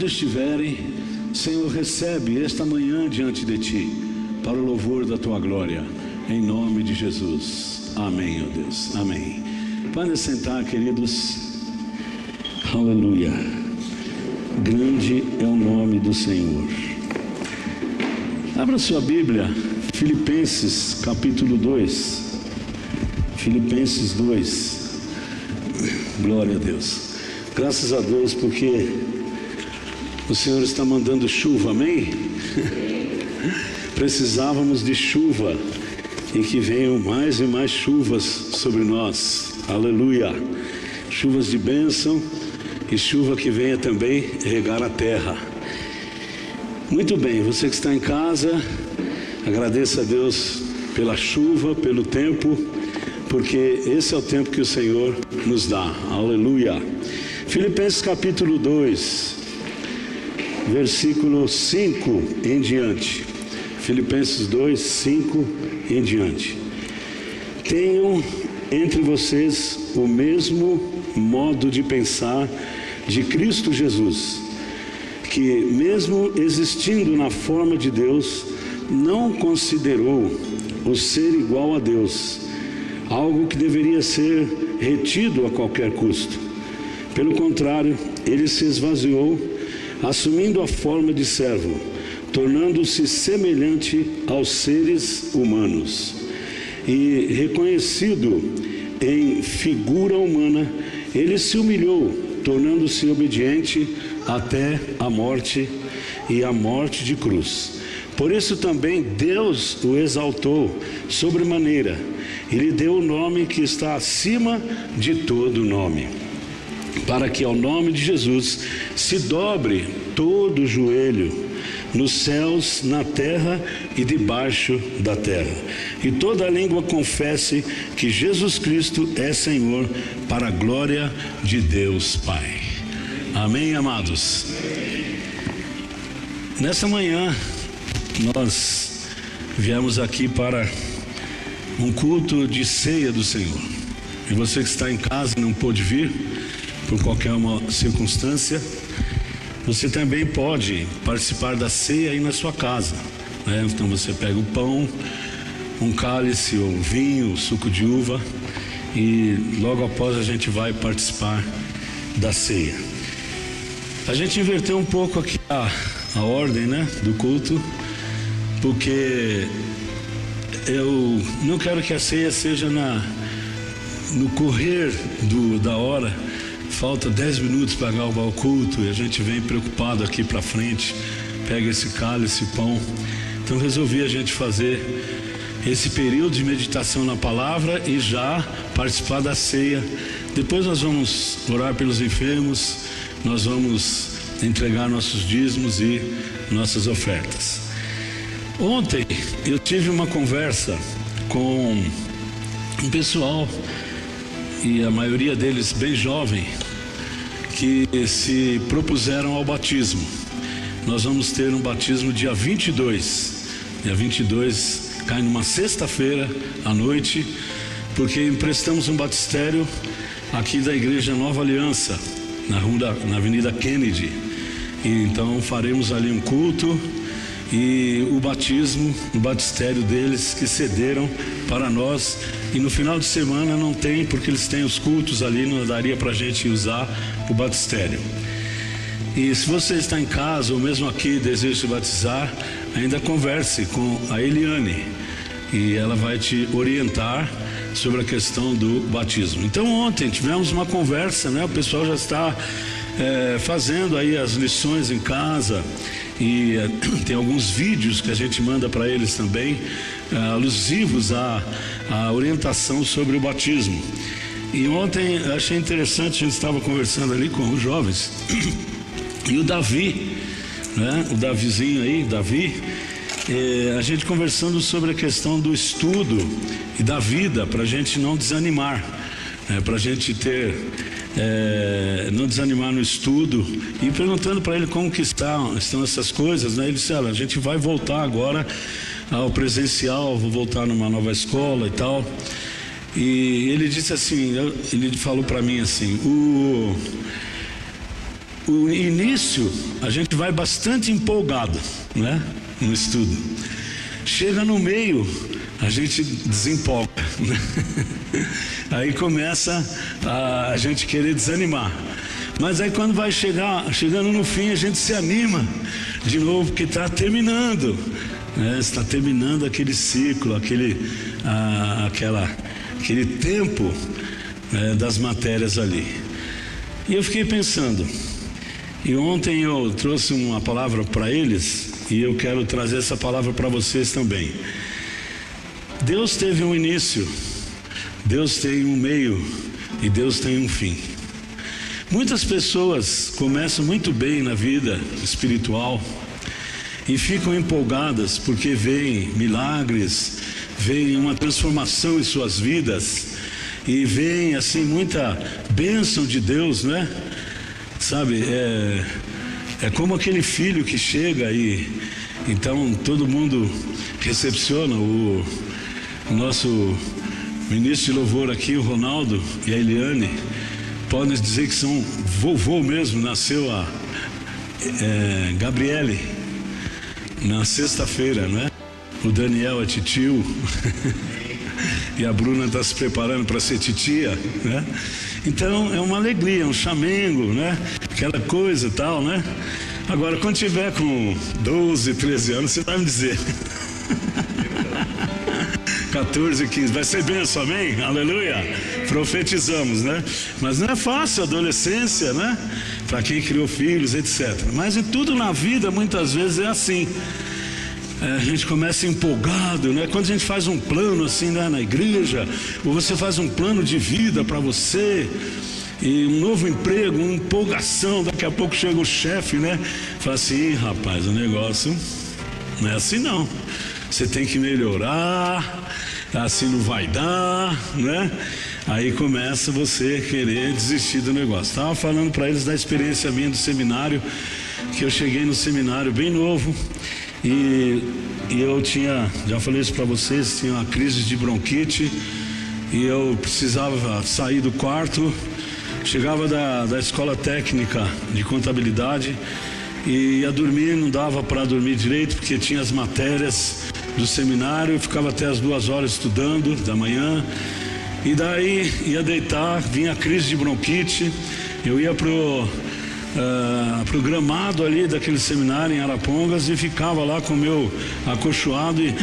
onde estiverem, Senhor, recebe esta manhã diante de Ti, para o louvor da Tua glória, em nome de Jesus. Amém, ó Deus, amém. Podem sentar, queridos. Aleluia. Grande é o nome do Senhor. Abra sua Bíblia, Filipenses capítulo 2. Filipenses 2. Glória a Deus. Graças a Deus, porque o Senhor está mandando chuva, amém? Precisávamos de chuva, e que venham mais e mais chuvas sobre nós, aleluia. Chuvas de bênção e chuva que venha também regar a terra. Muito bem, você que está em casa, agradeça a Deus pela chuva, pelo tempo, porque esse é o tempo que o Senhor nos dá, aleluia. Filipenses capítulo 2, versículo 5 em diante. Filipenses 2, 5 em diante. Tenham entre vocês o mesmo modo de pensar de Cristo Jesus, que mesmo existindo na forma de Deus, não considerou o ser igual a Deus algo que deveria ser retido a qualquer custo. Pelo contrário, ele se esvaziou, assumindo a forma de servo, tornando-se semelhante aos seres humanos. E reconhecido em figura humana, ele se humilhou, tornando-se obediente até a morte, e a morte de cruz. Por isso também Deus o exaltou sobremaneira, e lhe deu o nome que está acima de todo nome, para que ao nome de Jesus se dobre todo o joelho, nos céus, na terra e debaixo da terra, e toda língua confesse que Jesus Cristo é Senhor, para a glória de Deus Pai. Amém, amados? Nessa manhã nós viemos aqui para um culto de ceia do Senhor, e você que está em casa e não pôde vir por qualquer uma circunstância, você também pode participar da ceia aí na sua casa, né? Então você pega o pão, um cálice ou vinho, suco de uva, e logo após a gente vai participar da ceia. A gente inverteu um pouco aqui a ordem, né, do culto, porque eu não quero que a ceia seja no correr da hora. Falta 10 minutos para acabar o culto e a gente vem preocupado aqui para frente, pega esse cálice, esse pão. Então resolvi a gente fazer esse período de meditação na palavra e já participar da ceia. Depois nós vamos orar pelos enfermos, nós vamos entregar nossos dízimos e nossas ofertas. Ontem eu tive uma conversa com um pessoal, e a maioria deles bem jovem, que se propuseram ao batismo. Nós vamos ter um batismo dia 22. Dia 22 cai numa sexta-feira à noite, porque emprestamos um batistério aqui da Igreja Nova Aliança, na Avenida Kennedy. E então faremos ali um culto e o batismo no batistério deles, que cederam para nós. E no final de semana não tem, porque eles têm os cultos ali, não daria para a gente usar o batistério. E se você está em casa ou mesmo aqui deseja se batizar, ainda converse com a Eliane e ela vai te orientar sobre a questão do batismo. Então ontem tivemos uma conversa, né? O pessoal já está fazendo aí as lições em casa, e tem alguns vídeos que a gente manda para eles também, alusivos à orientação sobre o batismo. E ontem achei interessante, a gente estava conversando ali com os jovens, e o Davi, né? O Davizinho aí, Davi, a gente conversando sobre a questão do estudo e da vida, para a gente não desanimar, para a gente não desanimar no estudo, e perguntando para ele como que estão essas coisas, né? Ele disse: olha, a gente vai voltar agora ao presencial, vou voltar numa nova escola e tal. E ele disse assim, ele falou para mim assim: o início a gente vai bastante empolgado, né, no estudo. Chega no meio, a gente desempolga, né? Aí começa a gente querer desanimar. Mas aí quando vai chegando no fim, a gente se anima de novo, porque está terminando, né? Está terminando aquele ciclo, aquele tempo, né, das matérias ali. E eu fiquei pensando, e ontem eu trouxe uma palavra para eles, e eu quero trazer essa palavra para vocês também. Deus teve um início, Deus tem um meio e Deus tem um fim. Muitas pessoas começam muito bem na vida espiritual e ficam empolgadas porque veem milagres, veem uma transformação em suas vidas e veem assim muita bênção de Deus, né? Sabe, é como aquele filho que chega e então todo mundo recepciona. O nosso ministro de louvor aqui, o Ronaldo e a Eliane, podem dizer que são vovô mesmo. Nasceu a Gabriele na sexta-feira, né? O Daniel é titio e a Bruna está se preparando para ser titia, né? Então é uma alegria, um chamengo, né? Aquela coisa e tal, né? Agora quando tiver com 12, 13 anos, você vai me dizer 14, 15, vai ser benção, amém? Aleluia, profetizamos, né? Mas não é fácil a adolescência, né? Para quem criou filhos, etc. Mas em tudo na vida, muitas vezes é assim. A gente começa empolgado, né? Quando a gente faz um plano assim, né, na igreja, ou você faz um plano de vida para você, e um novo emprego, uma empolgação, daqui a pouco chega o chefe, né? Fala assim, rapaz, o negócio não é assim não. Você tem que melhorar, assim não vai dar, né? Aí começa você querer desistir do negócio. Estava falando para eles da experiência minha do seminário, que eu cheguei no seminário bem novo e eu tinha, já falei isso para vocês, tinha uma crise de bronquite e eu precisava sair do quarto. Chegava da escola técnica de contabilidade e ia dormir, não dava para dormir direito porque tinha as matérias do seminário. Eu ficava até as 2 horas estudando da manhã e daí ia deitar, vinha a crise de bronquite. Eu ia pro gramado ali daquele seminário em Arapongas e ficava lá com o meu acolchoado e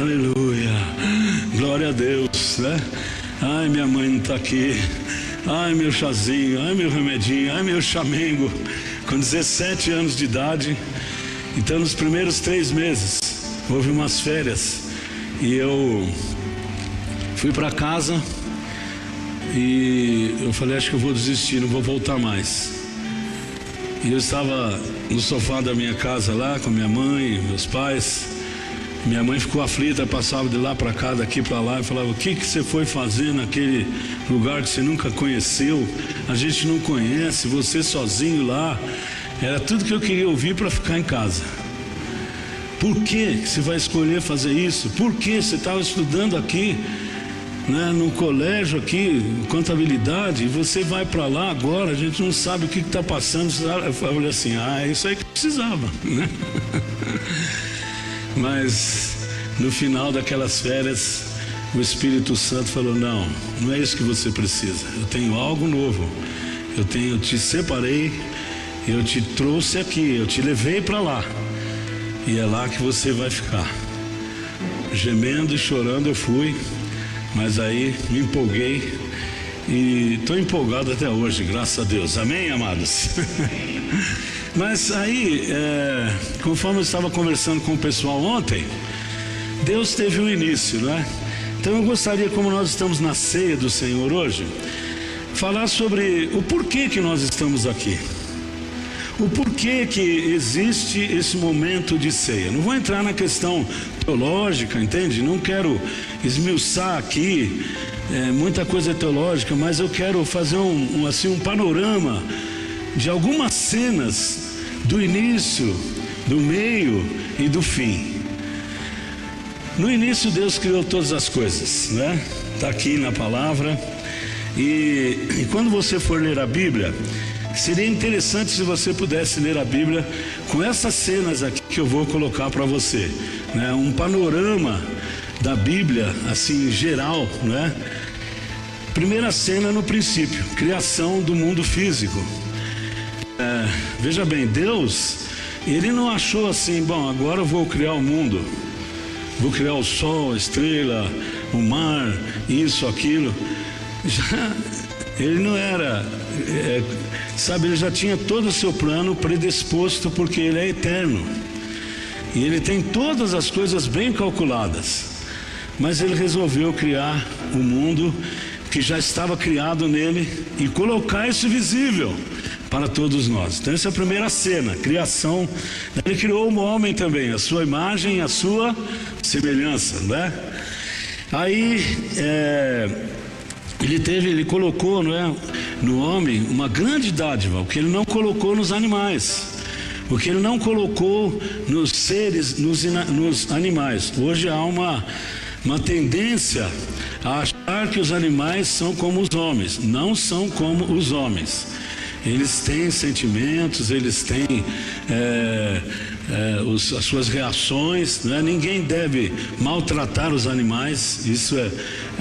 aleluia, glória a Deus, né? Ai, minha mãe não está aqui, ai, meu chazinho, ai, meu remedinho, ai, meu chamengo. Com 17 anos de idade. Então nos primeiros 3 meses houve umas férias e eu fui para casa e eu falei, acho que eu vou desistir, não vou voltar mais. E eu estava no sofá da minha casa lá com minha mãe, meus pais. Minha mãe ficou aflita, passava de lá para cá, daqui para lá, e falava, o que você foi fazer naquele lugar que você nunca conheceu? A gente não conhece, você sozinho lá. Era tudo que eu queria ouvir para ficar em casa. Por que você vai escolher fazer isso? Por que você estava estudando aqui, né, no colégio aqui, contabilidade, e você vai para lá agora, a gente não sabe o que está passando. Eu falei assim, é isso aí que eu precisava, né? Mas no final daquelas férias, o Espírito Santo falou, não é isso que você precisa. Eu tenho algo novo. Eu te separei, eu te trouxe aqui, eu te levei para lá. E é lá que você vai ficar. Gemendo e chorando eu fui, mas aí me empolguei e estou empolgado até hoje, graças a Deus. Amém, amados? Mas aí, conforme eu estava conversando com o pessoal ontem, Deus teve um início, né? Então eu gostaria, como nós estamos na ceia do Senhor hoje, falar sobre o porquê que nós estamos aqui. O porquê que existe esse momento de ceia. Não vou entrar na questão teológica, entende? Não quero esmiuçar aqui muita coisa teológica, mas eu quero fazer um panorama de algumas cenas do início, do meio e do fim. No início Deus criou todas as coisas, né? Está aqui na palavra. E quando você for ler a Bíblia, seria interessante se você pudesse ler a Bíblia com essas cenas aqui que eu vou colocar para você, né? Um panorama da Bíblia, assim, geral, né? Primeira cena no princípio, criação do mundo físico. Veja bem, Deus, Ele não achou assim, bom, agora eu vou criar o mundo, vou criar o sol, a estrela, o mar, isso, aquilo. Ele não era, sabe, Ele já tinha todo o seu plano predisposto, porque Ele é eterno. E Ele tem todas as coisas bem calculadas. Mas Ele resolveu criar o mundo que já estava criado nele e colocar isso visível para todos nós. Então essa é a primeira cena, criação. Ele criou o homem também, a sua imagem, a sua semelhança, né? Aí ele colocou, não é, no homem uma grande dádiva, o que ele não colocou nos animais, o que ele não colocou nos seres, nos animais. Hoje há uma tendência a achar que os animais são como os homens. Não são como os homens. Eles têm sentimentos, eles têm as suas reações, né? Ninguém deve maltratar os animais. Isso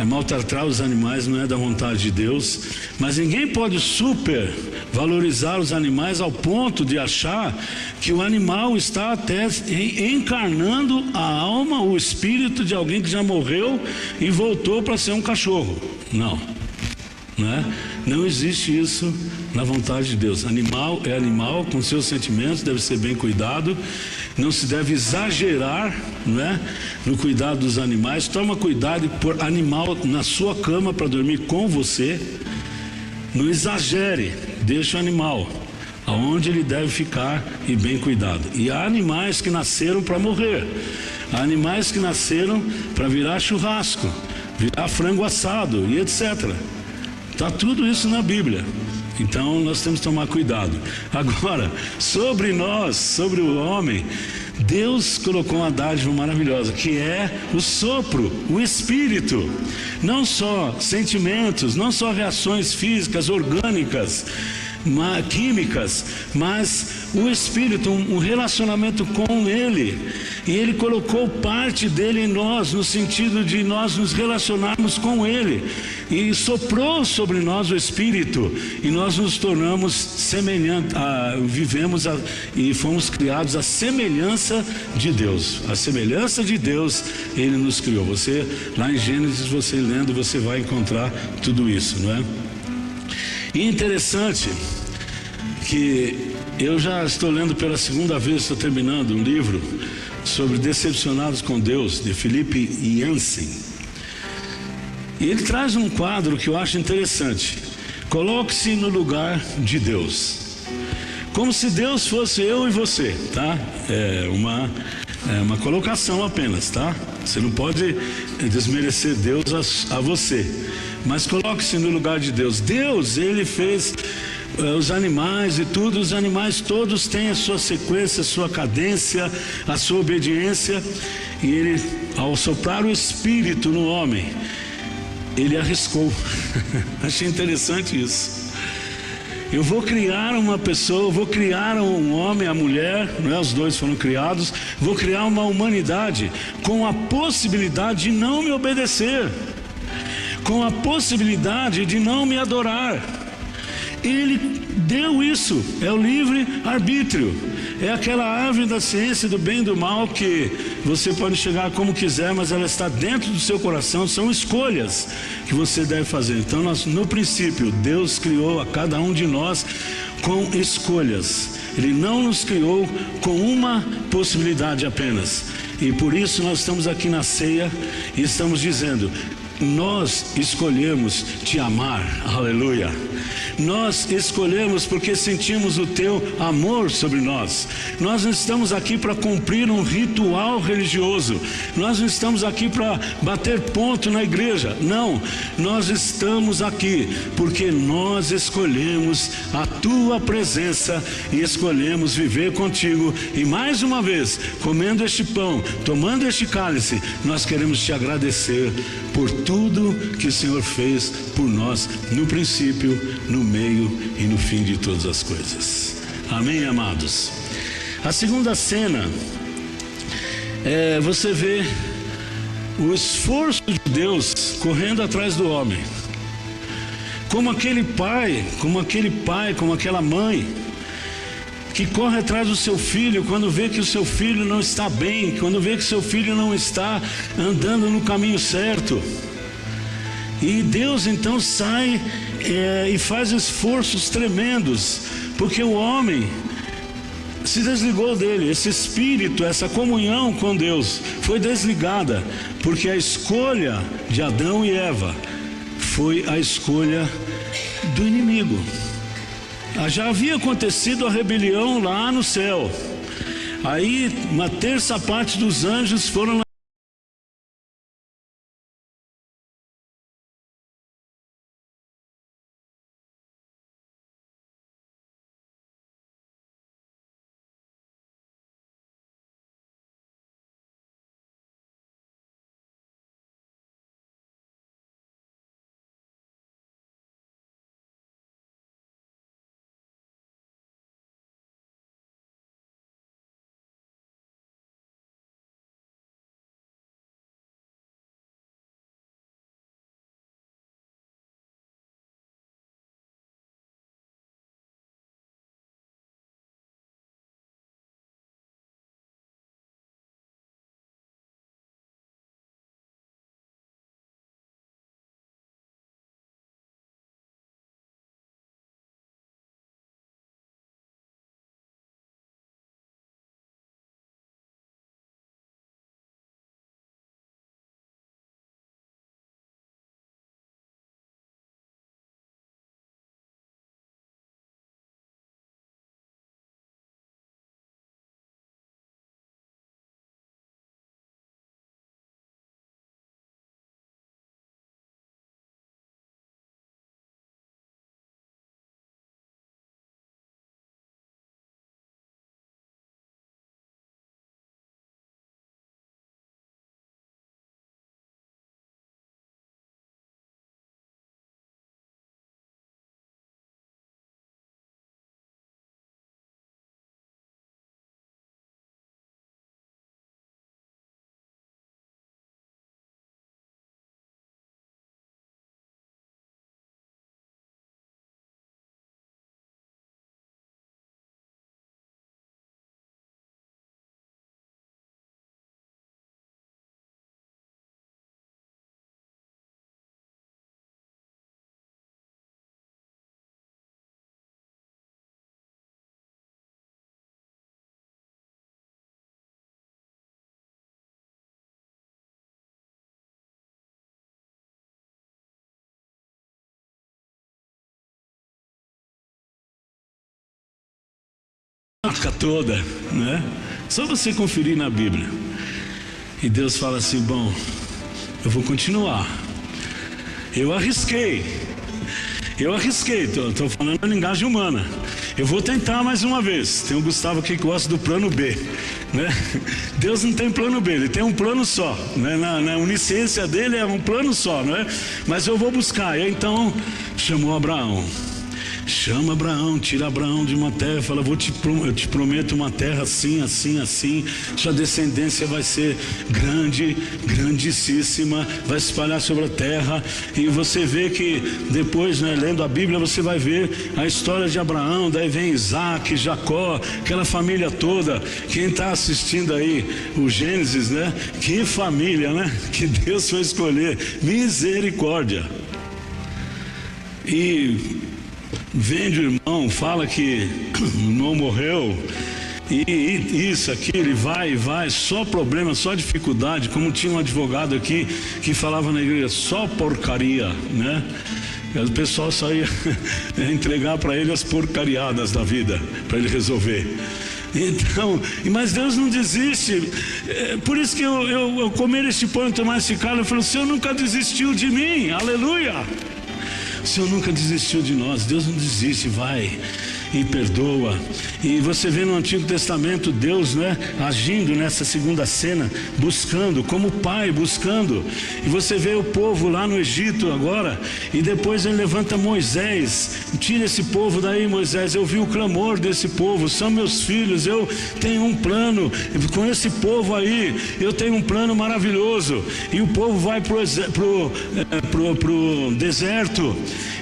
maltratar os animais não é da vontade de Deus. Mas ninguém pode supervalorizar os animais ao ponto de achar que o animal está até encarnando a alma, o espírito de alguém que já morreu e voltou para ser um cachorro. Não, né? Não existe isso na vontade de Deus. Animal é animal, com seus sentimentos, deve ser bem cuidado. Não se deve exagerar, né, no cuidado dos animais. Toma cuidado de pôr animal na sua cama para dormir com você. Não exagere, deixa o animal aonde ele deve ficar e bem cuidado. E há animais que nasceram para morrer. Há animais que nasceram para virar churrasco, virar frango assado e etc. Está tudo isso na Bíblia. Então nós temos que tomar cuidado. Agora, sobre nós, sobre o homem, Deus colocou uma dádiva maravilhosa, que é o sopro, o espírito. Não só sentimentos, não só reações físicas, orgânicas, químicas, mas o espírito, um relacionamento com Ele. E Ele colocou parte dele em nós, no sentido de nós nos relacionarmos com Ele, e soprou sobre nós o espírito, e nós nos tornamos semelhantes, e fomos criados à semelhança de Deus. A semelhança de Deus Ele nos criou. Você, lá em Gênesis, você lendo, você vai encontrar tudo isso, não é? E interessante que eu já estou lendo pela segunda vez, estou terminando um livro sobre Decepcionados com Deus, de Philip Yancey. E ele traz um quadro que eu acho interessante. Coloque-se no lugar de Deus, como se Deus fosse eu e você, tá? É uma colocação apenas, tá? Você não pode desmerecer Deus a você, mas coloque-se no lugar de Deus. Deus, Ele fez os animais e tudo. Os animais todos têm a sua sequência, a sua cadência, a sua obediência. E Ele, ao soprar o Espírito no homem, Ele arriscou. Achei interessante isso. Eu vou criar uma pessoa, vou criar um homem, a mulher, não é? Os dois foram criados. Vou criar uma humanidade com a possibilidade de não me obedecer, com a possibilidade de não me adorar. Ele deu isso, é o livre-arbítrio. É aquela árvore da ciência do bem e do mal que você pode chegar como quiser, mas ela está dentro do seu coração. São escolhas que você deve fazer. Então, no princípio, Deus criou a cada um de nós com escolhas. Ele não nos criou com uma possibilidade apenas. E por isso nós estamos aqui na ceia e estamos dizendo: nós escolhemos te amar, aleluia. Nós escolhemos porque sentimos o teu amor sobre nós. Nós não estamos aqui para cumprir um ritual religioso. Nós não estamos aqui para bater ponto na igreja. Não, nós estamos aqui porque nós escolhemos a tua presença e escolhemos viver contigo. E mais uma vez, comendo este pão, tomando este cálice, nós queremos te agradecer por tudo que o Senhor fez por nós, no princípio, no meio e no fim de todas as coisas. Amém, amados? A segunda cena, você vê o esforço de Deus correndo atrás do homem. Como aquele pai, como aquela mãe, que corre atrás do seu filho quando vê que o seu filho não está bem, quando vê que o seu filho não está andando no caminho certo. E Deus então sai e faz esforços tremendos, porque o homem se desligou dele. Esse espírito, essa comunhão com Deus foi desligada, porque a escolha de Adão e Eva foi a escolha do inimigo. Já havia acontecido a rebelião lá no céu. Aí uma terça parte dos anjos foram toda, né? Só você conferir na Bíblia. E Deus fala assim: bom, eu vou continuar. Eu arrisquei, estou falando na linguagem humana. Eu vou tentar mais uma vez. Tem o Gustavo aqui que gosta do plano B, né? Deus não tem plano B, Ele tem um plano só, né? Na onisciência dele é um plano só, né? Mas eu vou buscar. E então chamou Abraão. Chama Abraão, tira Abraão de uma terra, fala: eu te prometo uma terra assim, assim, assim. Sua descendência vai ser grande, grandíssima, vai se espalhar sobre a terra. E você vê que depois, né, lendo a Bíblia, você vai ver a história de Abraão. Daí vem Isaac, Jacó, aquela família toda. Quem está assistindo aí o Gênesis, né? Que família, né? Que Deus foi escolher. Misericórdia. E vende o irmão, fala que o irmão morreu, e isso, aquilo, e vai, só problema, só dificuldade. Como tinha um advogado aqui que falava na igreja: só porcaria, né? O pessoal só ia entregar para ele as porcariadas da vida, para ele resolver. Então, mas Deus não desiste. Por isso que eu comer este pão e tomar esse cálice, eu falo: o Senhor nunca desistiu de mim, aleluia. O Senhor nunca desistiu de nós. Deus não desiste, vai. e perdoa. E você vê no Antigo Testamento Deus, né, agindo nessa segunda cena, buscando, como pai buscando. E você vê o povo lá no Egito agora, e depois ele levanta Moisés: tira esse povo daí, Moisés, eu vi o clamor desse povo, são meus filhos, eu tenho um plano com esse povo aí, eu tenho um plano maravilhoso. E o povo vai pro deserto,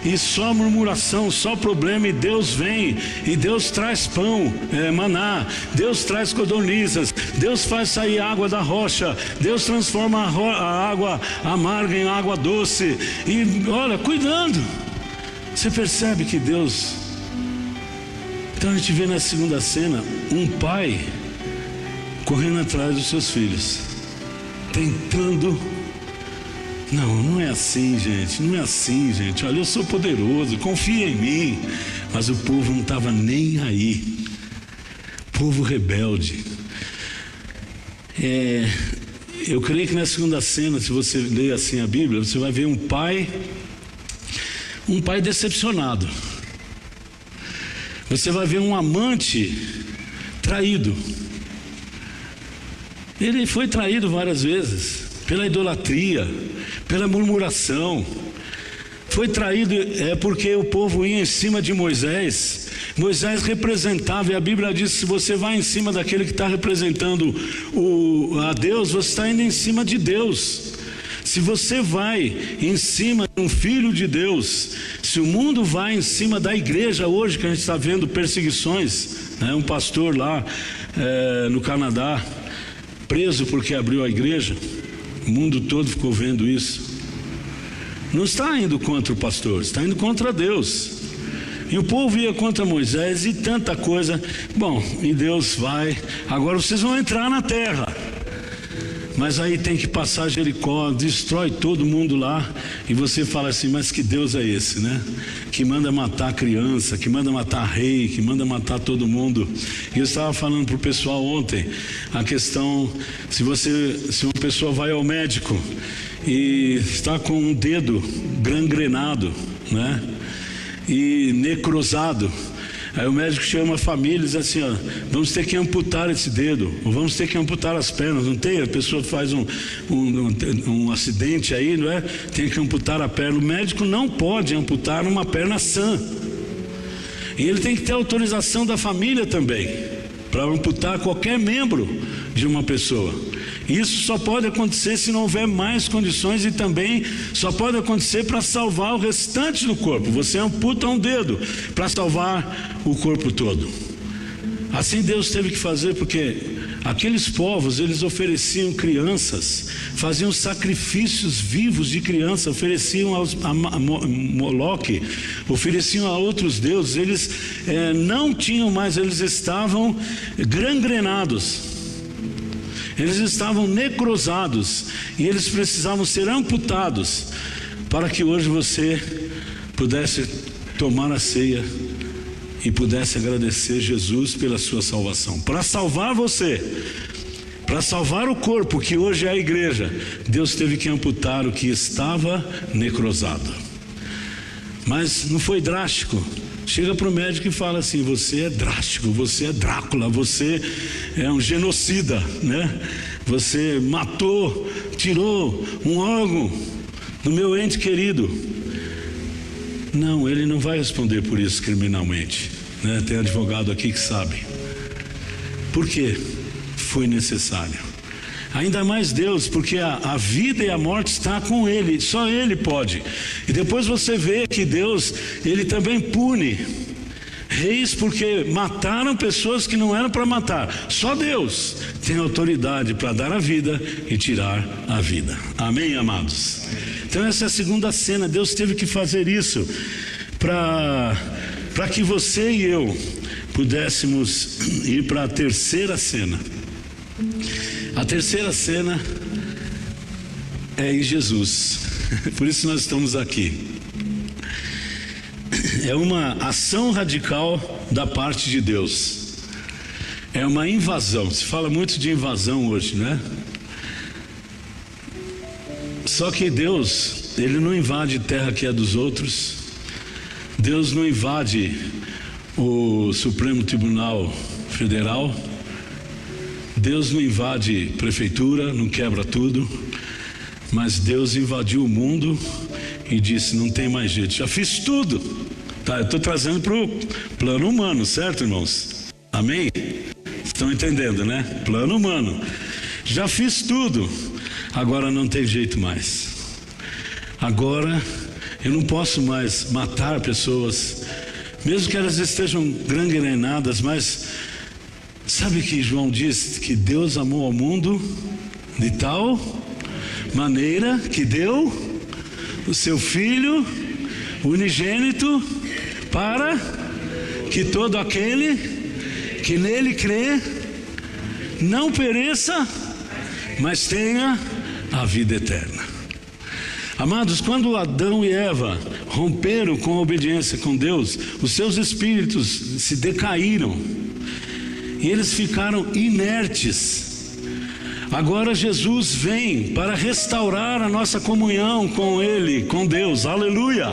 e só murmuração, só problema, e Deus vem, e Deus traz pão, maná, Deus traz codornizas, Deus faz sair água da rocha, Deus transforma a água amarga em água doce, e olha, cuidando. Você percebe que Deus... Então a gente vê na segunda cena um pai correndo atrás dos seus filhos, tentando... Não é assim, gente, não é assim, gente. Olha, eu sou poderoso, confia em mim. Mas o povo não estava nem aí. Povo rebelde. Eu creio que na segunda cena, se você ler assim a Bíblia, você vai ver um pai decepcionado. Você vai ver um amante traído. Ele foi traído várias vezes pela idolatria, pela murmuração. Foi traído porque o povo ia em cima de Moisés. Moisés representava, e a Bíblia diz: se você vai em cima daquele que está representando a Deus, você está indo em cima de Deus. Se você vai em cima de um filho de Deus, se o mundo vai em cima da igreja hoje, que a gente está vendo perseguições, né? Um pastor lá no Canadá, preso porque abriu a igreja, o mundo todo ficou vendo isso. Não está indo contra o pastor, está indo contra Deus. E o povo ia contra Moisés e tanta coisa. Bom, e Deus vai: agora vocês vão entrar na terra. Mas aí tem que passar Jericó, destrói todo mundo lá. E você fala assim: mas que Deus é esse, né? Que manda matar criança, que manda matar rei, que manda matar todo mundo. E eu estava falando para o pessoal ontem a questão: se uma pessoa vai ao médico e está com um dedo gangrenado, né? E necrosado, aí o médico chama a família e diz assim: ó, vamos ter que amputar esse dedo, ou vamos ter que amputar as pernas. Não tem? A pessoa faz um acidente aí, não é? Tem que amputar a perna. O médico não pode amputar uma perna sã, e ele tem que ter autorização da família também para amputar qualquer membro de uma pessoa. Isso só pode acontecer se não houver mais condições, e também só pode acontecer para salvar o restante do corpo. Você amputa um dedo para salvar o corpo todo. Assim Deus teve que fazer, porque aqueles povos, eles ofereciam crianças, faziam sacrifícios vivos de criança, ofereciam a Moloque, ofereciam a outros deuses. Eles não tinham mais, eles estavam gangrenados, eles estavam necrosados, e eles precisavam ser amputados para que hoje você pudesse tomar a ceia e pudesse agradecer Jesus pela sua salvação. Para salvar você, para salvar o corpo que hoje é a igreja, Deus teve que amputar o que estava necrosado. Mas não foi drástico. Chega para o médico e fala assim: você é drástico, você é Drácula, você é um genocida, né? Você matou, tirou um órgão do meu ente querido. Não, ele não vai responder por isso criminalmente, né? Tem advogado aqui que sabe. Por quê? Foi necessário. Ainda mais Deus, porque a vida e a morte está com Ele, só Ele pode. E depois você vê que Deus, Ele também pune reis porque mataram pessoas que não eram para matar. Só Deus tem autoridade para dar a vida e tirar a vida. Amém, amados? Então essa é a segunda cena. Deus teve que fazer isso para que você e eu pudéssemos ir para a terceira cena. A terceira cena é em Jesus. Por isso nós estamos aqui. É uma ação radical da parte de Deus. É uma invasão. Se fala muito de invasão hoje, né? Só que Deus, Ele não invade terra que é dos outros. Deus não invade o Supremo Tribunal Federal, Deus não invade prefeitura, não quebra tudo, mas Deus invadiu o mundo e disse: não tem mais jeito, já fiz tudo. Tá, eu estou trazendo para o plano humano, certo, irmãos? Amém? Estão entendendo, né? Plano humano. Já fiz tudo, agora não tem jeito mais. Agora eu não posso mais matar pessoas, mesmo que elas estejam gangrenadas, mas sabe que João diz que Deus amou ao mundo de tal maneira que deu o seu Filho unigênito, para que todo aquele que nele crê não pereça, mas tenha a vida eterna. Amados, quando Adão e Eva romperam com a obediência com Deus, os seus espíritos se decaíram e eles ficaram inertes. Agora Jesus vem para restaurar a nossa comunhão com Ele, com Deus, aleluia.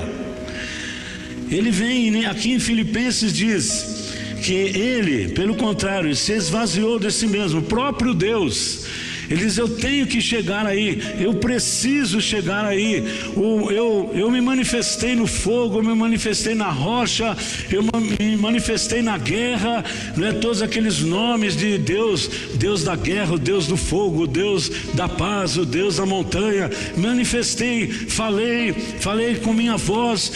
Ele vem, aqui em Filipenses diz que Ele, pelo contrário, se esvaziou de si mesmo, o próprio Deus. Ele diz: eu tenho que chegar aí, eu preciso chegar aí. Eu me manifestei no fogo, eu me manifestei na rocha, eu me manifestei na guerra, né? Todos aqueles nomes de Deus, Deus da guerra, o Deus do fogo, o Deus da paz, o Deus da montanha. Manifestei, falei com minha voz,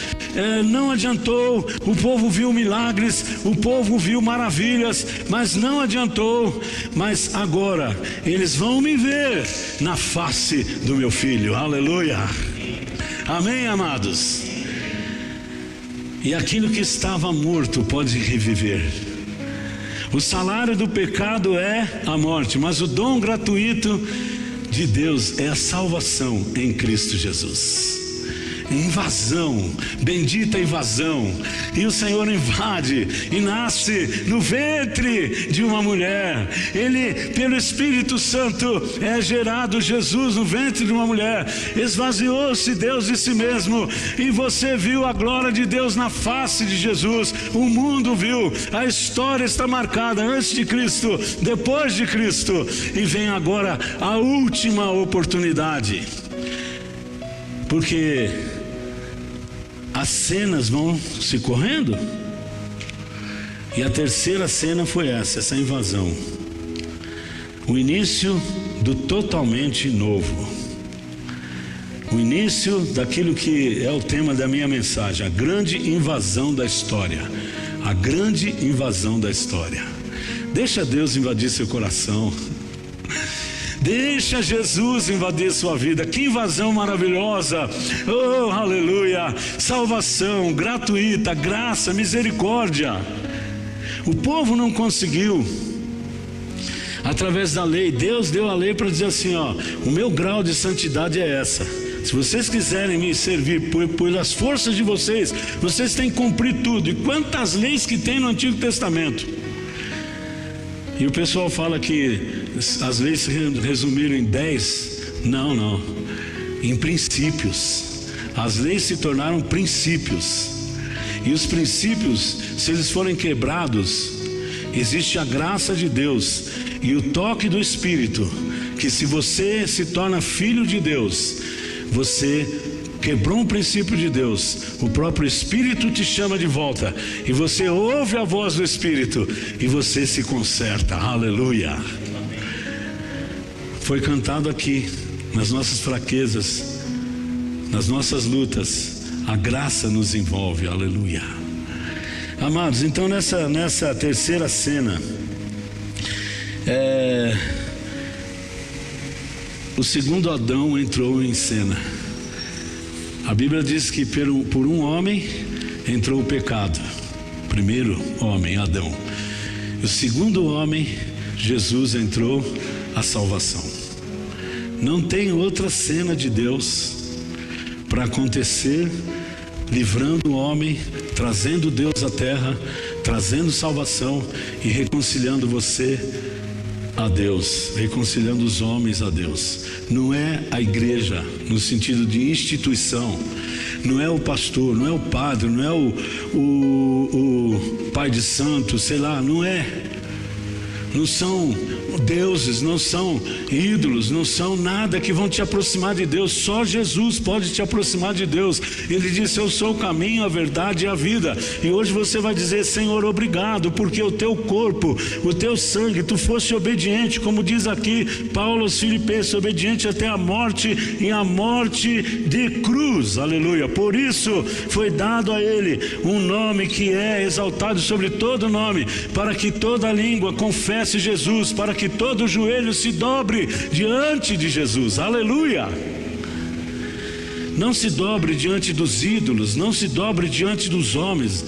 não adiantou. O povo viu milagres, o povo viu maravilhas, mas não adiantou. Mas agora eles vão me ver na face do meu Filho, aleluia, amém, amados. E aquilo que estava morto pode reviver. O salário do pecado é a morte, mas o dom gratuito de Deus é a salvação em Cristo Jesus. Invasão, bendita invasão. E o Senhor invade e nasce no ventre de uma mulher. Ele, pelo Espírito Santo, é gerado Jesus no ventre de uma mulher. Esvaziou-se Deus de si mesmo, e você viu a glória de Deus na face de Jesus. O mundo viu, a história está marcada antes de Cristo, depois de Cristo, e vem agora a última oportunidade, porque as cenas vão se correndo, e a terceira cena foi essa invasão, o início do totalmente novo, o início daquilo que é o tema da minha mensagem, a grande invasão da história, a grande invasão da história. Deixa Deus invadir seu coração, deixa Jesus invadir sua vida. Que invasão maravilhosa, oh aleluia, salvação gratuita, graça, misericórdia. O povo não conseguiu, através da lei. Deus deu a lei para dizer assim: ó, o meu grau de santidade é essa. Se vocês quiserem me servir pelas forças de vocês, vocês têm que cumprir tudo. E quantas leis que tem no Antigo Testamento? E o pessoal fala que as leis se resumiram em 10. Não, em princípios. As leis se tornaram princípios, e os princípios, se eles forem quebrados, existe a graça de Deus e o toque do Espírito, que se você se torna filho de Deus, você quebrou um princípio de Deus, o próprio Espírito te chama de volta, e você ouve a voz do Espírito, e você se conserta, aleluia. Foi cantado aqui, nas nossas fraquezas, nas nossas lutas, a graça nos envolve, aleluia. Amados, então nessa terceira cena, o segundo Adão entrou em cena. A Bíblia diz que por um homem entrou o pecado. Primeiro homem, Adão. O segundo homem, Jesus, entrou a salvação. Não tem outra cena de Deus para acontecer, livrando o homem, trazendo Deus à terra, trazendo salvação e reconciliando você a Deus, reconciliando os homens a Deus. Não é a igreja no sentido de instituição, não é o pastor, não é o padre, não é o pai de santo, sei lá, não é. Não são deuses, não são ídolos, não são nada que vão te aproximar de Deus. Só Jesus pode te aproximar de Deus. Ele disse: eu sou o caminho, a verdade e a vida. E hoje você vai dizer: Senhor, obrigado, porque o teu corpo, o teu sangue, tu foste obediente, como diz aqui Paulo aos Filipenses, obediente até a morte, e a morte de cruz, aleluia. Por isso foi dado a ele um nome que é exaltado sobre todo nome, para que toda língua confesse Jesus, para que todo joelho se dobre diante de Jesus, aleluia. Não se dobre diante dos ídolos, não se dobre diante dos homens,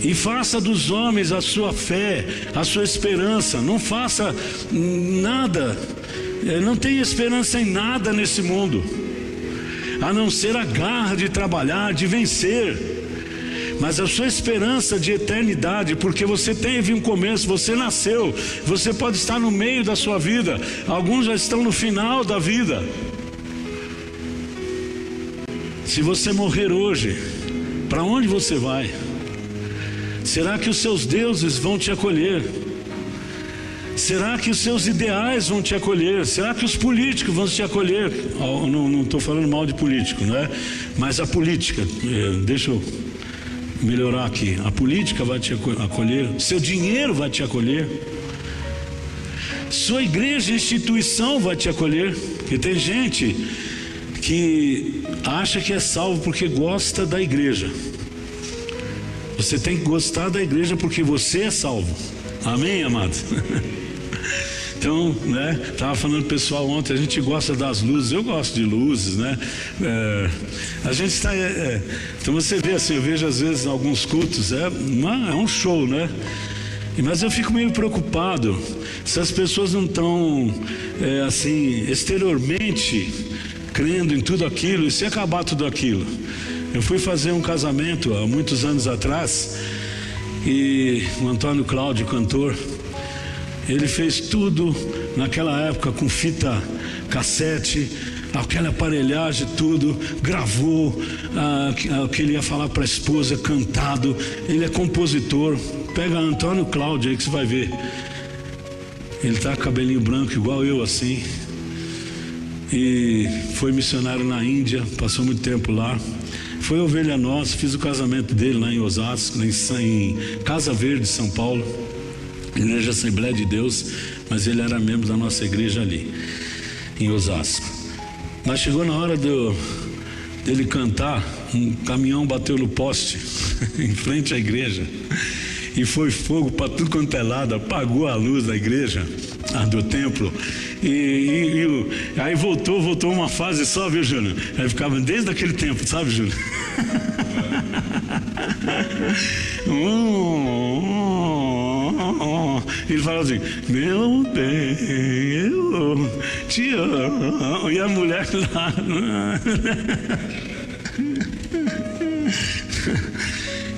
e faça dos homens a sua fé, a sua esperança. Não faça nada, não tenha esperança em nada nesse mundo, a não ser a garra de trabalhar, de vencer. Mas a sua esperança de eternidade, porque você teve um começo, você nasceu, você pode estar no meio da sua vida, alguns já estão no final da vida. Se você morrer hoje, para onde você vai? Será que os seus deuses vão te acolher? Será que os seus ideais vão te acolher? Será que os políticos vão te acolher? Não estou falando mal de político, não é? Mas a política, deixa eu melhorar aqui, a política vai te acolher, seu dinheiro vai te acolher, sua igreja, instituição vai te acolher. Porque tem gente que acha que é salvo porque gosta da igreja. Você tem que gostar da igreja porque você é salvo, amém, amados? Então, né, estava falando pro pessoal ontem, a gente gosta das luzes, eu gosto de luzes, né? A gente está, então você vê assim, eu vejo às vezes em alguns cultos, é um show, né? Mas eu fico meio preocupado se as pessoas não estão, assim, exteriormente crendo em tudo aquilo, e se acabar tudo aquilo. Eu fui fazer um casamento há muitos anos atrás, e o Antônio Cláudio, cantor, ele fez tudo naquela época com fita cassete, aquela aparelhagem, tudo, gravou o que ele ia falar para a esposa, cantado. Ele é compositor. Pega Antônio Cláudio aí que você vai ver. Ele tá com cabelinho branco igual eu, assim. E foi missionário na Índia, passou muito tempo lá. Foi ovelha nossa, fiz o casamento dele lá em Osasco, em Casa Verde, São Paulo. Igreja Assembleia de Deus, mas ele era membro da nossa igreja ali em Osasco. Mas chegou na hora dele cantar, um caminhão bateu no poste em frente à igreja e foi fogo para tudo quanto é lado, apagou a luz da igreja, do templo, e aí voltou uma fase só, viu, Júnior? Aí ficava desde aquele tempo, sabe, Júnior? Ele falava assim: meu bem, eu te amo. E a mulher lá.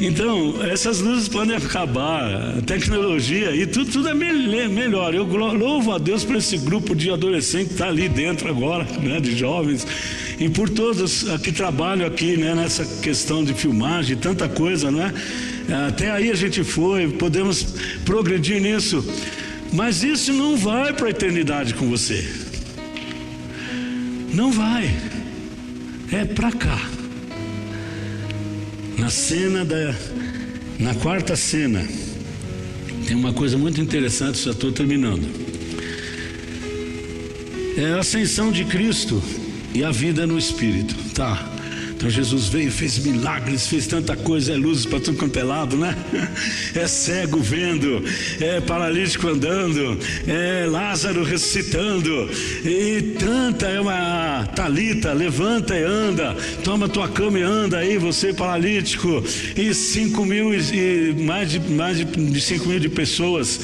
Então, essas luzes podem acabar, a tecnologia e tudo é melhor. Eu louvo a Deus por esse grupo de adolescentes que está ali dentro agora, né, de jovens, e por todos que trabalham aqui, né, nessa questão de filmagem, tanta coisa, né? Até aí a gente podemos progredir nisso, mas isso não vai para a eternidade com você. Não vai, é para cá. Na quarta cena, tem uma coisa muito interessante, já estou terminando. É a ascensão de Cristo e a vida no Espírito, tá? Então Jesus veio, fez milagres, fez tanta coisa, luzes para tudo quanto é lado, né? É cego vendo, é paralítico andando, é Lázaro ressuscitando, e tanta, é uma Talita, levanta e anda, toma tua cama e anda aí, você paralítico, e 5 mil, e mais de 5 mil de pessoas,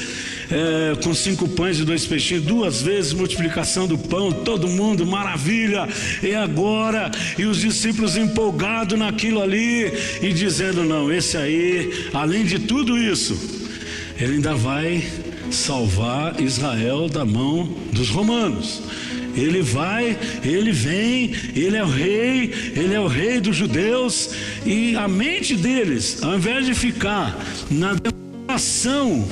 com 5 pães e 2 peixinhos, 2 vezes multiplicação do pão, todo mundo, maravilha, e agora, e os discípulos empolgados naquilo ali, e dizendo: não, esse aí, além de tudo isso, ele ainda vai salvar Israel da mão dos romanos. Ele vai, ele vem, ele é o rei dos judeus, e a mente deles, ao invés de ficar na demonstração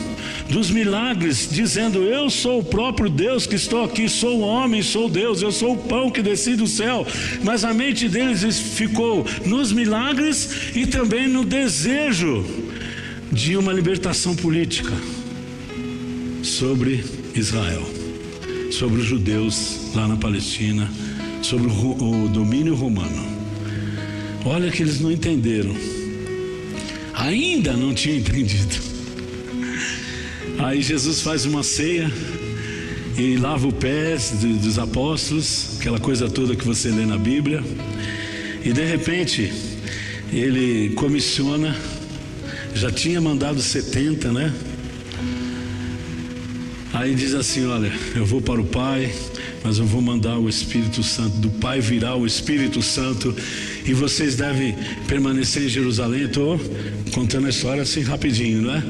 dos milagres, dizendo: eu sou o próprio Deus que estou aqui, sou o homem, sou Deus, eu sou o pão que desci do céu, mas a mente deles ficou nos milagres e também no desejo de uma libertação política sobre Israel, sobre os judeus lá na Palestina, sobre o domínio romano. Olha que eles não entenderam, ainda não tinham entendido. Aí Jesus faz uma ceia e lava os pés dos apóstolos, aquela coisa toda que você lê na Bíblia, e de repente ele comissiona, já tinha mandado 70, né? Aí diz assim: olha, eu vou para o Pai, mas eu vou mandar o Espírito Santo, do Pai virá o Espírito Santo, e vocês devem permanecer em Jerusalém. Estou contando a história assim rapidinho, né?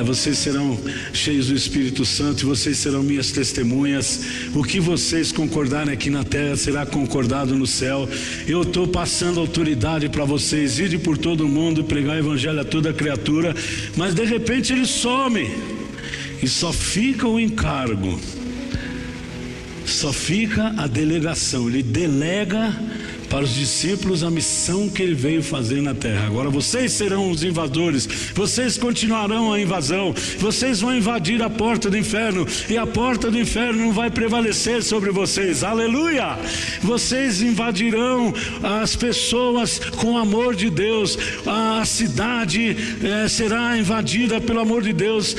Vocês serão cheios do Espírito Santo e vocês serão minhas testemunhas. O que vocês concordarem aqui na terra será concordado no céu. Eu estou passando autoridade para vocês, ide por todo o mundo, pregar o evangelho a toda criatura. Mas de repente ele some e só fica o encargo, só fica a delegação. Ele delega para os discípulos a missão que ele veio fazer na terra. Agora vocês serão os invasores, vocês continuarão a invasão, vocês vão invadir a porta do inferno, e a porta do inferno não vai prevalecer sobre vocês. Aleluia! Vocês invadirão as pessoas com o amor de Deus, a cidade será invadida pelo amor de Deus,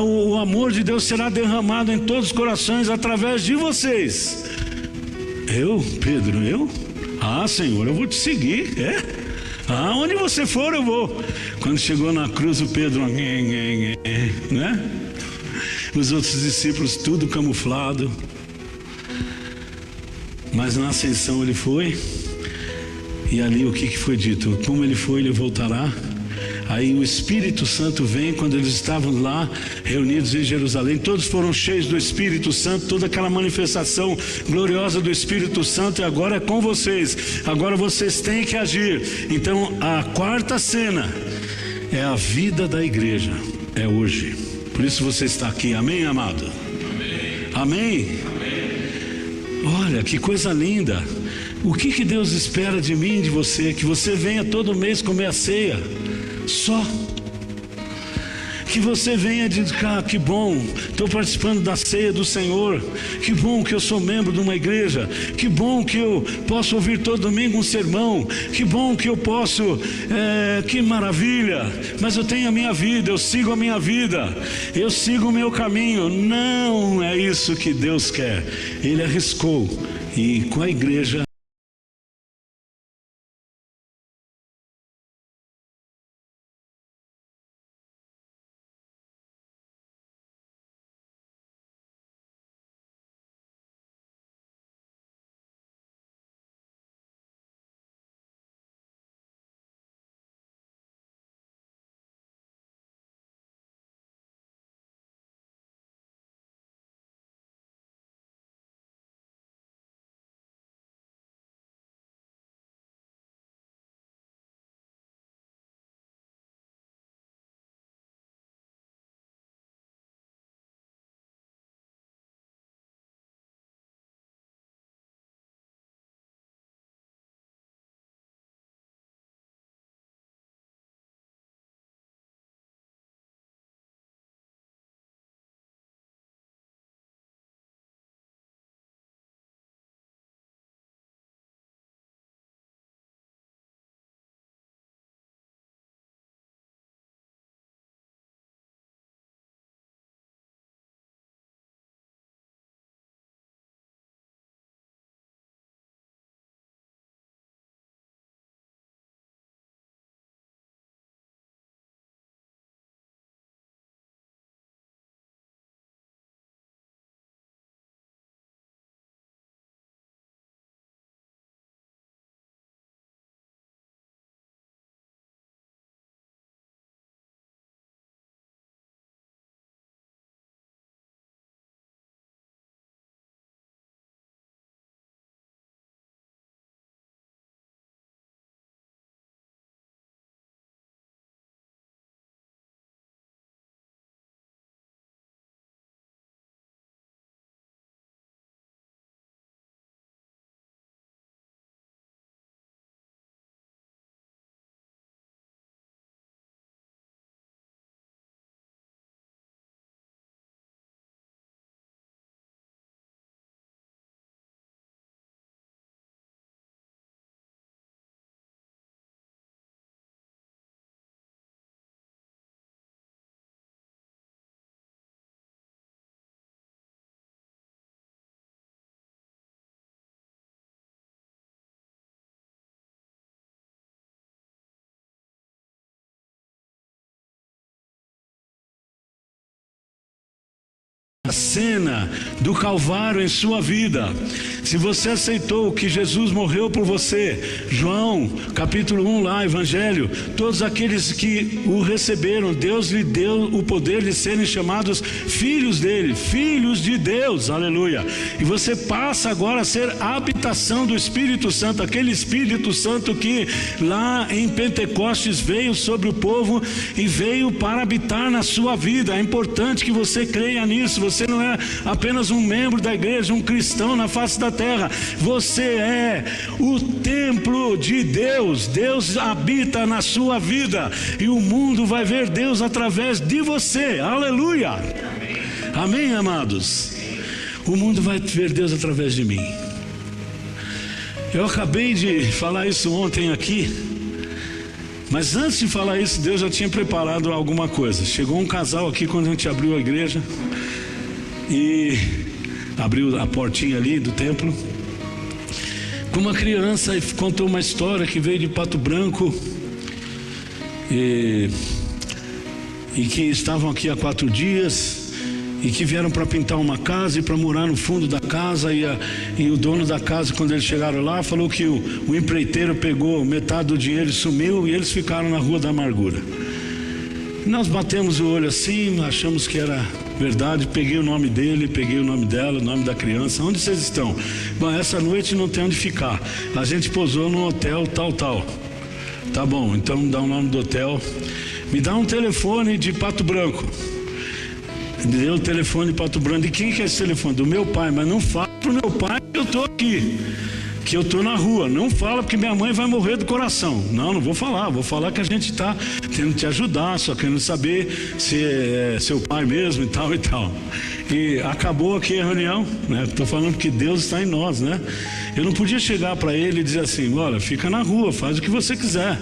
o amor de Deus será derramado em todos os corações através de vocês. Eu, Pedro, eu? Ah, Senhor, eu vou te seguir, aonde você for eu vou. Quando chegou na cruz, o Pedro, né? Os outros discípulos tudo camuflado, mas na ascensão ele foi, e ali o que foi dito? Como ele foi, ele voltará. Aí o Espírito Santo vem. Quando eles estavam lá reunidos em Jerusalém, todos foram cheios do Espírito Santo, toda aquela manifestação gloriosa do Espírito Santo, e agora é com vocês, agora vocês têm que agir. Então a quarta cena é a vida da igreja, é hoje. Por isso você está aqui, amém, amado? Amém? Olha que coisa linda. O que Deus espera de mim e de você? Que você venha todo mês comer a ceia. Só que você venha dizer: que bom, estou participando da ceia do Senhor, que bom que eu sou membro de uma igreja, que bom que eu posso ouvir todo domingo um sermão, que bom que eu posso, que maravilha, mas eu tenho a minha vida, eu sigo a minha vida, eu sigo o meu caminho. Não é isso que Deus quer. Ele arriscou, e com a igreja a cena do Calvário em sua vida. Se você aceitou que Jesus morreu por você, João capítulo 1 lá, Evangelho, todos aqueles que o receberam, Deus lhe deu o poder de serem chamados filhos dele, filhos de Deus, aleluia. E você passa agora a ser a habitação do Espírito Santo, aquele Espírito Santo que lá em Pentecostes veio sobre o povo e veio para habitar na sua vida. É importante que você creia nisso. Você não é apenas um membro da igreja, um cristão na face da terra. Você é o templo de Deus. Deus habita na sua vida e o mundo vai ver Deus através de você, aleluia. Amém, amados? O mundo vai ver Deus através de mim. Eu acabei de falar isso ontem aqui, mas antes de falar isso, Deus já tinha preparado alguma coisa. Chegou um casal aqui quando a gente abriu a igreja e abriu a portinha ali do templo, com uma criança, e contou uma história que veio de Pato Branco e que estavam aqui há 4 dias e que vieram para pintar uma casa e para morar no fundo da casa, e o dono da casa, quando eles chegaram lá, falou que o empreiteiro pegou metade do dinheiro e sumiu, e eles ficaram na Rua da Amargura. Nós batemos o olho assim, achamos que era verdade. Peguei o nome dele, peguei o nome dela, o nome da criança. Onde vocês estão? Bom, essa noite não tem onde ficar, a gente pousou num hotel tal. Tá bom, então dá o nome do hotel. Me dá um telefone de Pato Branco. Me deu o telefone de Pato Branco. E quem que é esse telefone? Do meu pai. Mas não fala pro meu pai que eu tô aqui, que eu tô na rua. Não fala, porque minha mãe vai morrer do coração. Não vou falar. Vou falar que a gente tá tentando te ajudar, só querendo saber se é seu pai mesmo e tal. E acabou aqui a reunião, né? Tô falando que Deus está em nós, né? Eu não podia chegar para ele e dizer assim: olha, fica na rua, faz o que você quiser,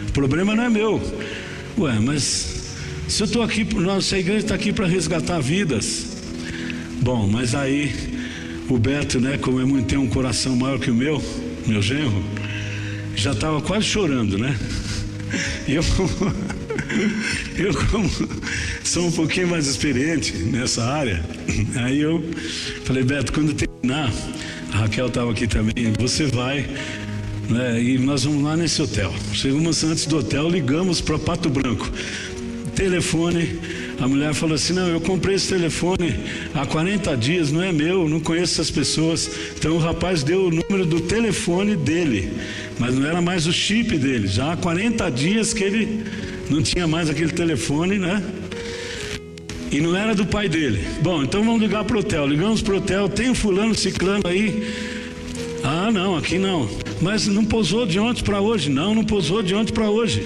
o problema não é meu. Ué, mas se eu estou aqui, nossa igreja está aqui para resgatar vidas. Bom, mas aí o Beto, né, como tem um coração maior que o meu genro, já estava quase chorando, né? E eu como sou um pouquinho mais experiente nessa área, aí eu falei: Beto, quando terminar, a Raquel estava aqui também, você vai, né, e nós vamos lá nesse hotel. Chegamos antes do hotel, ligamos para Pato Branco. Telefone, a mulher falou assim: não, eu comprei esse telefone há 40 dias, não é meu, não conheço essas pessoas. Então o rapaz deu o número do telefone dele, mas não era mais o chip dele. Já há 40 dias que ele não tinha mais aquele telefone, né? E não era do pai dele. Bom, então vamos ligar para o hotel. Ligamos para o hotel: tem um fulano, ciclano aí? Ah, não, aqui não. Mas não pousou de ontem para hoje? Não pousou de ontem para hoje.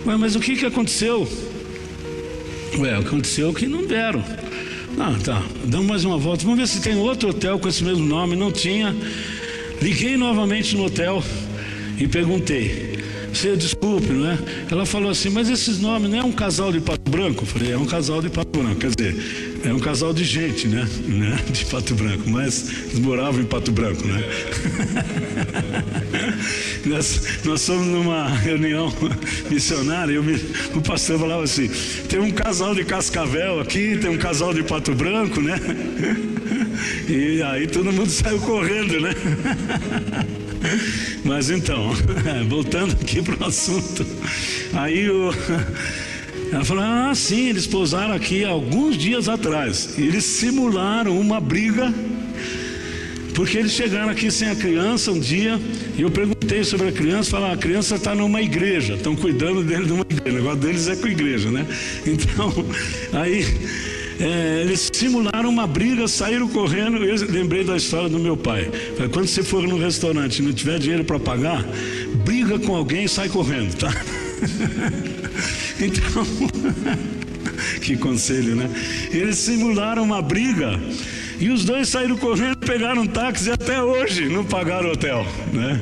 Ué, mas o que aconteceu? Ué, aconteceu que não deram. Ah, tá, damos mais uma volta, vamos ver se tem outro hotel com esse mesmo nome. Não tinha. Liguei novamente no hotel e perguntei: você desculpe, não é? Ela falou assim: mas esses nomes não é um casal de Pato Branco? Eu falei: é um casal de Pato Branco, quer dizer, é um casal de gente, né? De Pato Branco, mas eles moravam em Pato Branco, né? Nós fomos numa reunião missionária e o pastor falava assim: tem um casal de Cascavel aqui, tem um casal de Pato Branco, né? E aí todo mundo saiu correndo, né? Mas então, voltando aqui para o assunto, aí ela falou: ah, sim, eles pousaram aqui alguns dias atrás. Eles simularam uma briga, porque eles chegaram aqui sem a criança um dia, e eu perguntei sobre a criança. Falaram: a criança está numa igreja, estão cuidando dele numa igreja, o negócio deles é com a igreja, né? Então, aí eles simularam uma briga, saíram correndo. Eu lembrei da história do meu pai. Quando você for no restaurante e não tiver dinheiro para pagar, briga com alguém e sai correndo, tá? Então, que conselho, né? Eles simularam uma briga e os dois saíram correndo, pegaram um táxi e até hoje não pagaram o hotel, né?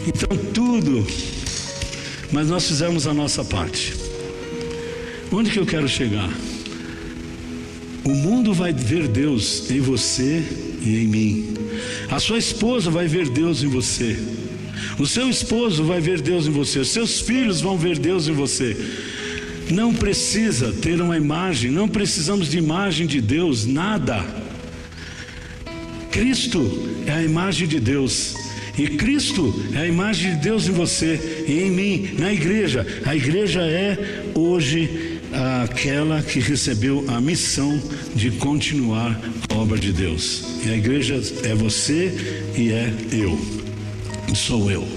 Então tudo, mas nós fizemos a nossa parte. Onde que eu quero chegar? O mundo vai ver Deus em você e em mim. A sua esposa vai ver Deus em você. O seu esposo vai ver Deus em você. Os seus filhos vão ver Deus em você. não precisa ter uma imagem, não precisamos de imagem de Deus, nada. Cristo é a imagem de Deus, e Cristo é a imagem de Deus em você e em mim, na igreja. A igreja é hoje aquela que recebeu a missão de continuar a obra de Deus. E a igreja é você e é eu, sou eu.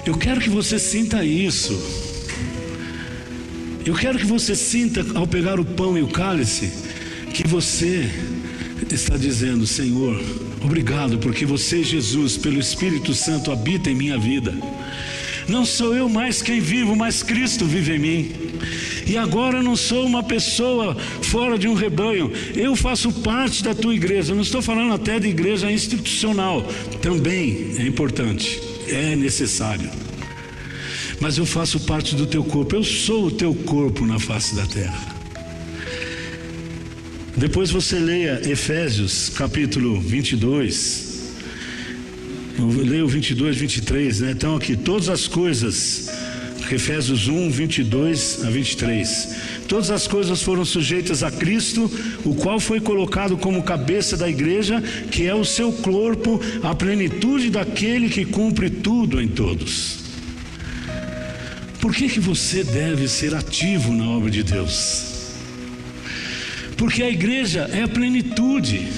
Eu quero que você sinta isso. Eu quero que você sinta, ao pegar o pão e o cálice, que você está dizendo: Senhor, obrigado, porque você, Jesus, pelo Espírito Santo, habita em minha vida. Não sou eu mais quem vivo, mas Cristo vive em mim. E agora eu não sou uma pessoa fora de um rebanho, eu faço parte da tua igreja. Eu não estou falando até de igreja institucional, também é importante, é necessário. Mas eu faço parte do teu corpo, eu sou o teu corpo na face da terra. Depois você leia Efésios capítulo 22, leia o 22, 23, né? Então aqui, todas as coisas, Efésios 1, 22 a 23, todas as coisas foram sujeitas a Cristo, o qual foi colocado como cabeça da igreja, que é o seu corpo, a plenitude daquele que cumpre tudo em todos. Por que você deve ser ativo na obra de Deus? Porque a igreja é a plenitude,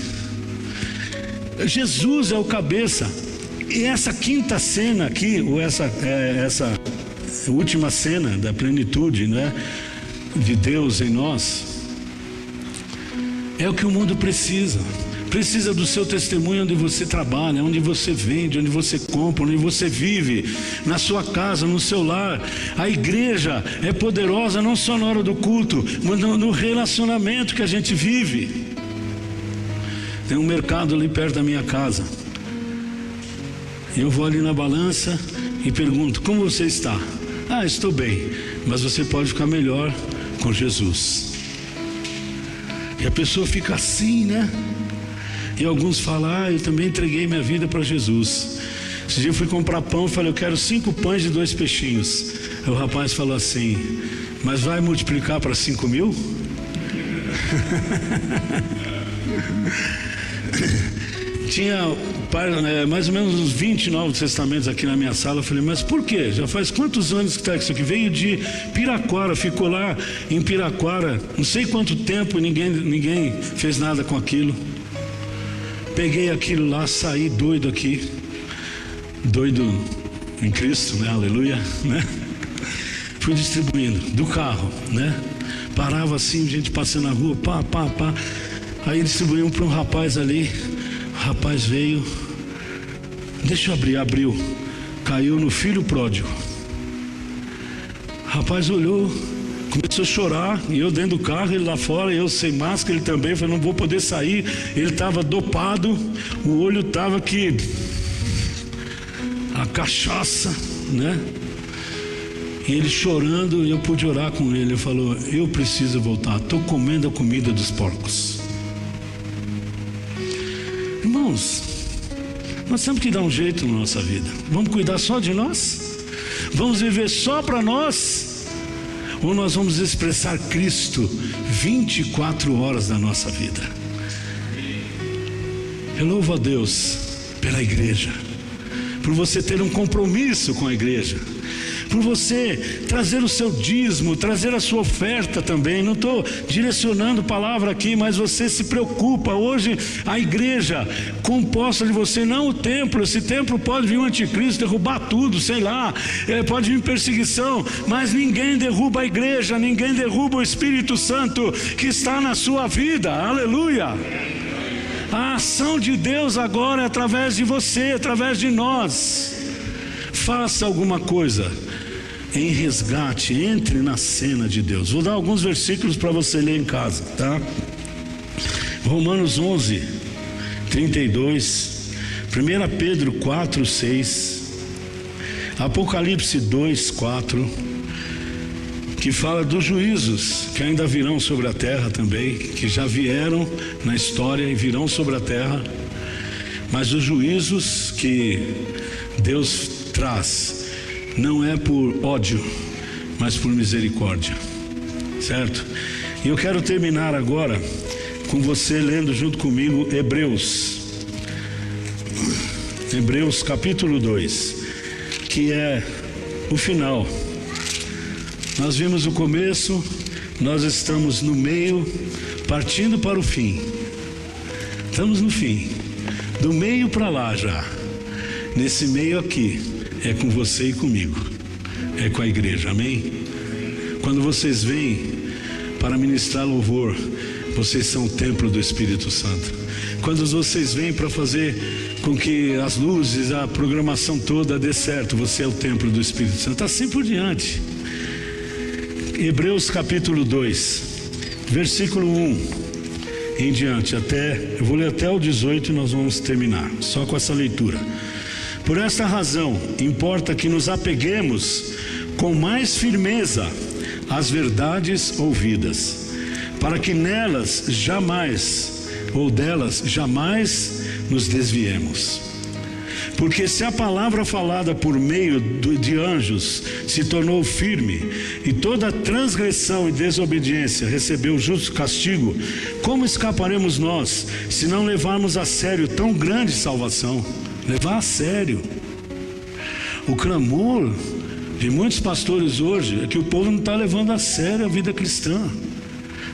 Jesus é o cabeça. E essa quinta cena aqui, ou essa última cena da plenitude, né, de Deus em nós, é o que o mundo precisa. Precisa do seu testemunho onde você trabalha, onde você vende, onde você compra, onde você vive, na sua casa, no seu lar. A igreja é poderosa não só na hora do culto, mas no relacionamento que a gente vive. Tem um mercado ali perto da minha casa. Eu vou ali na balança e pergunto: como você está? Ah, estou bem, mas você pode ficar melhor com Jesus. E a pessoa fica assim, né? E alguns falam: ah, eu também entreguei minha vida para Jesus. Esse dia eu fui comprar pão e falei: eu quero 5 pães e 2 peixinhos. Aí o rapaz falou assim: mas vai multiplicar para 5.000? Tinha mais ou menos uns 20 Novos Testamentos aqui na minha sala. Eu falei: mas por quê? Já faz quantos anos que está isso aqui? Veio de Piraquara, ficou lá em Piraquara não sei quanto tempo, ninguém fez nada com aquilo. Peguei aquilo lá, saí doido aqui, doido em Cristo, né? Aleluia, né? Fui distribuindo do carro, né? Parava assim, gente passando na rua, pá. Aí distribuíam para um rapaz ali. O rapaz veio, deixa eu abrir, abriu, caiu no filho pródigo. O rapaz olhou, começou a chorar, e eu dentro do carro, ele lá fora, eu sem máscara, ele também. Eu falei: não vou poder sair. Ele estava dopado, o olho estava aqui, a cachaça, né? E ele chorando, e eu pude orar com ele. Ele falou: eu preciso voltar, estou comendo a comida dos porcos. Irmãos, nós temos que dar um jeito na nossa vida. Vamos cuidar só de nós? Vamos viver só para nós? Ou nós vamos expressar Cristo 24 horas da nossa vida? Eu louvo a Deus pela igreja, por você ter um compromisso com a igreja, por você trazer o seu dízimo, trazer a sua oferta também. Não estou direcionando palavra aqui, mas você se preocupa. Hoje a igreja composta de você, não o templo. Esse templo pode vir um anticristo derrubar tudo, sei lá, pode vir perseguição, mas ninguém derruba a igreja, ninguém derruba o Espírito Santo que está na sua vida. Aleluia! A ação de Deus agora é através de você, através de nós. Faça alguma coisa em resgate, entre na cena de Deus. Vou dar alguns versículos para você ler em casa, tá? Romanos 11, 32, 1 Pedro 4, 6, Apocalipse 2, 4, que fala dos juízos que ainda virão sobre a terra também, que já vieram na história e virão sobre a terra, mas os juízos que Deus traz não é por ódio, mas por misericórdia, certo? E eu quero terminar agora com você lendo junto comigo Hebreus capítulo 2, que é o final. Nós vimos o começo, nós estamos no meio, partindo para o fim. Estamos no fim, do meio para lá já. Nesse meio aqui, é com você e comigo, é com a igreja, amém? Quando vocês vêm para ministrar louvor, vocês são o templo do Espírito Santo. Quando vocês vêm para fazer com que as luzes, a programação toda dê certo, você é o templo do Espírito Santo. Assim por diante. Hebreus capítulo 2, versículo 1 em diante, eu vou ler até o 18 e nós vamos terminar, só com essa leitura. Por esta razão, importa que nos apeguemos com mais firmeza às verdades ouvidas, para que delas jamais nos desviemos. Porque se a palavra falada por meio de anjos se tornou firme, e toda transgressão e desobediência recebeu justo castigo, como escaparemos nós, se não levarmos a sério tão grande salvação? Levar a sério. O clamor de muitos pastores hoje é que o povo não está levando a sério a vida cristã,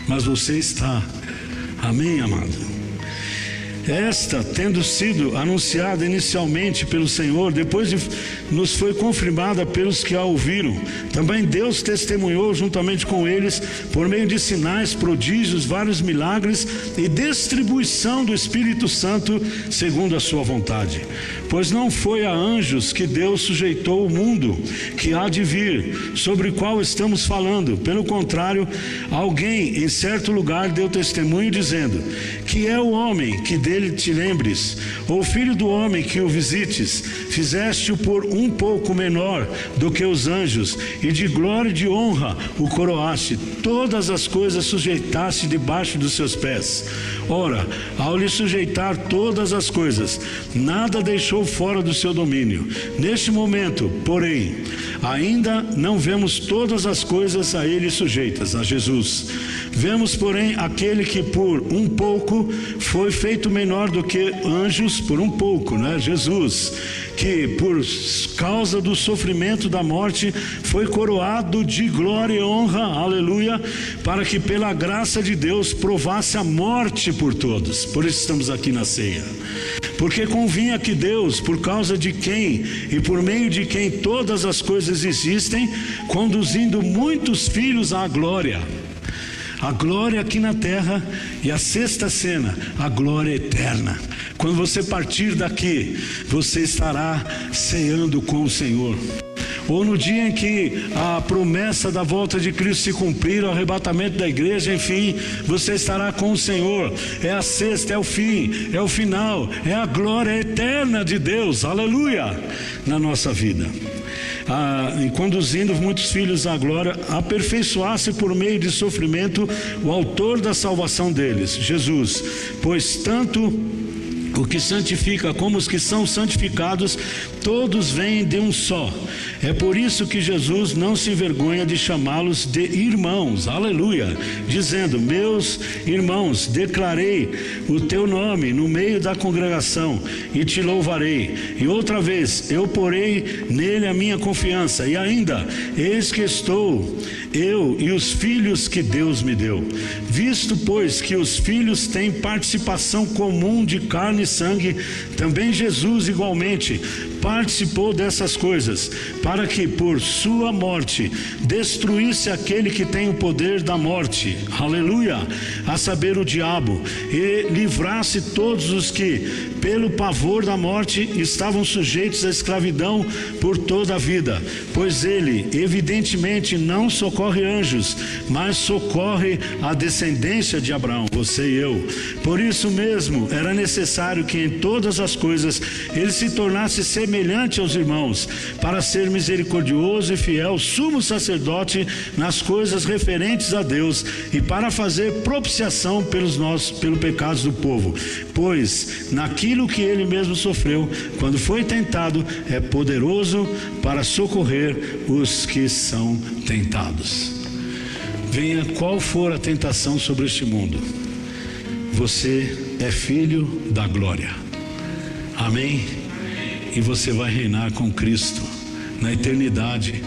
mas você está. Amém, amado? Esta, tendo sido anunciada inicialmente pelo Senhor, depois nos foi confirmada pelos que a ouviram. Também Deus testemunhou juntamente com eles, por meio de sinais, prodígios, vários milagres e distribuição do Espírito Santo segundo a sua vontade. Pois não foi a anjos que Deus sujeitou o mundo que há de vir, sobre o qual estamos falando. Pelo contrário, alguém em certo lugar deu testemunho dizendo: que é o homem que dele te lembres, ou filho do homem que o visites, fizeste-o por um pouco menor do que os anjos, e de glória e de honra o coroaste, todas as coisas sujeitaste debaixo dos seus pés. Ora, ao lhe sujeitar todas as coisas, nada deixou fora do seu domínio. Neste momento, porém, ainda não vemos todas as coisas a ele sujeitas, a Jesus. Vemos, porém, aquele que por um pouco foi feito menor do que anjos, por um pouco, né? Jesus, que por causa do sofrimento da morte foi coroado de glória e honra, aleluia, para que pela graça de Deus provasse a morte por todos. Por isso estamos aqui na ceia. Porque convinha que Deus, por causa de quem e por meio de quem todas as coisas existem, conduzindo muitos filhos à glória. A glória aqui na terra, e a sexta cena, a glória eterna. Quando você partir daqui, você estará ceando com o Senhor. Ou no dia em que a promessa da volta de Cristo se cumprir, o arrebatamento da igreja, enfim, você estará com o Senhor. É a sexta, é o fim, é o final, é a glória eterna de Deus, aleluia, na nossa vida. E conduzindo muitos filhos à glória, aperfeiçoasse por meio de sofrimento o autor da salvação deles, Jesus. Pois tanto o que santifica como os que são santificados, todos vêm de um só. É por isso que Jesus não se envergonha de chamá-los de irmãos, aleluia, dizendo: meus irmãos, declarei o teu nome no meio da congregação e te louvarei. E outra vez, eu porei nele a minha confiança. E ainda, eis que estou eu e os filhos que Deus me deu. Visto, pois, que os filhos têm participação comum de carne e sangue, também Jesus igualmente participou dessas coisas, para que por sua morte destruísse aquele que tem o poder da morte, aleluia, a saber, o diabo, e livrasse todos os que pelo pavor da morte estavam sujeitos à escravidão por toda a vida. Pois ele evidentemente não socorre anjos, mas socorre a descendência de Abraão, você e eu. Por isso mesmo era necessário necessário que em todas as coisas ele se tornasse semelhante aos irmãos, para ser misericordioso e fiel, sumo sacerdote nas coisas referentes a Deus, e para fazer propiciação pelo pecados do povo. Pois naquilo que ele mesmo sofreu, quando foi tentado, é poderoso para socorrer os que são tentados. Venha qual for a tentação sobre este mundo, você é filho da glória. Amém? E você vai reinar com Cristo na eternidade.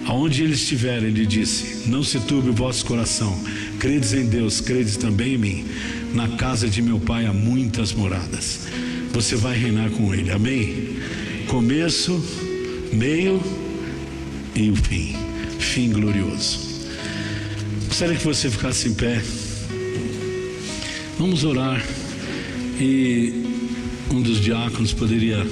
Aonde ele estiver, ele disse: não se turbe o vosso coração, credes em Deus, credes também em mim. Na casa de meu Pai há muitas moradas. Você vai reinar com ele. Amém? Começo, meio e o fim. Fim glorioso. Gostaria que você ficasse em pé. Vamos orar. E um dos diáconos poderia...